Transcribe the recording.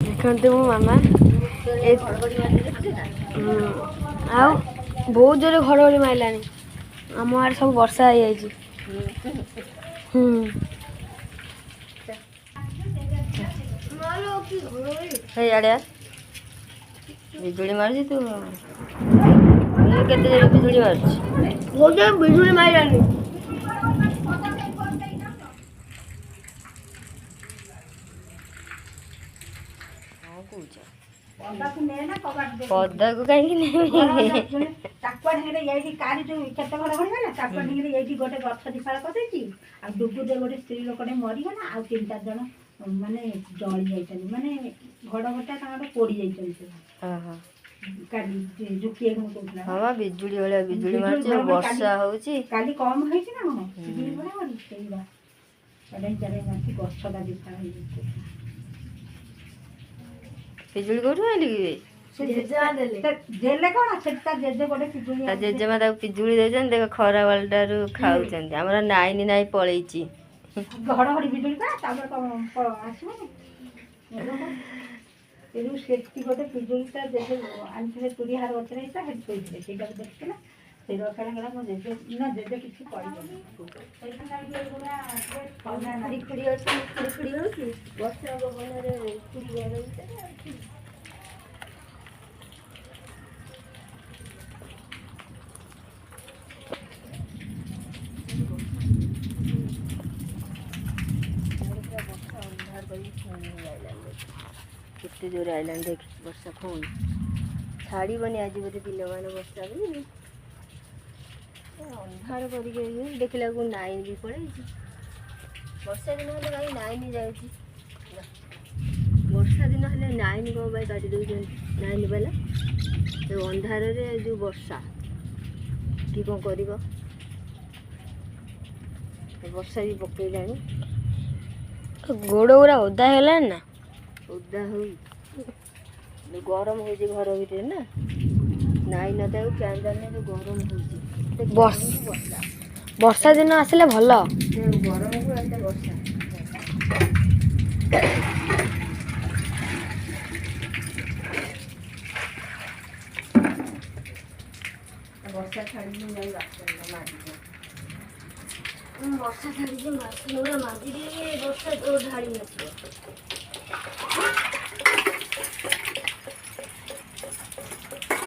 देखते मो मामा आउ बहुत जोर घड़घड़ी मारा आम आड़े सब वर्षा हो जाए बिजुली मारुची तू केते जोर बिजुली मारुची बिजुली मारानी पदा को कहीं टाकुआ ढेंगे ये कारी जो केते घड़ घड़ी गला टाकुआ ढेंगे ये गोटे गछ दिफाळ करदेची आ डुगुदे गोटे स्त्री लोकटे मरीगला आ 3-4 जन माने जळी जाइछन माने घड़घटा तांडो पोड़ी जाइछन हां हां काली जुकिए को कहला हां बिजुली वाला बिजुली मारची वर्षा होची काली कम होईची ना हम बिजुली बड़ा बड़ी सेइबा चले चले माची गछटा दिफाळ होई बिजुली कोठु आइली कि जेले कौन जेजे गोटे पिजुली जेजेमा पिजुली देछन देख खरा वालटारू खाउछन हमरा नाइनी नाइ पळेइची घड़घड़ी बिजुली का तापर को आसीबो एरु सेती गोटे पिजुलीटा जेजे आनथले तुरी हार वचरे हिता हेड कोइले सेटा देखला सेरो खेला गला मो जेजे ना जेजे किछि पड़िबो एखन लागि एगुरा पौना नारी खड़ी अछि खड़ी होछि वर्षा बगनरे तुरी गरइते कितने जोर आइलान देख वर्षा फोन छाड़ी बने आज बोधे दिन मान वर्षा भी अंधार करके देखला को नाइन भी पड़े वर्षा दिन हेल्ले कहीं नाइन जाए वर्षा दिन हेल्ले नाइन कौन पाई काटी दौन नाइन वाला तो अंधार जो वर्षा कि कौन कर वर्षा भी पकईला गोड़ गुरा ओदा है ना ओदा हो गरम हो घर भीतर ना नाई न था फैन जाने जो गरम हो वर्षा दिन आसले भल गरम को एत वर्षा छाड़ी वर्षा छाड़ी माजी वर्षा ढाड़ी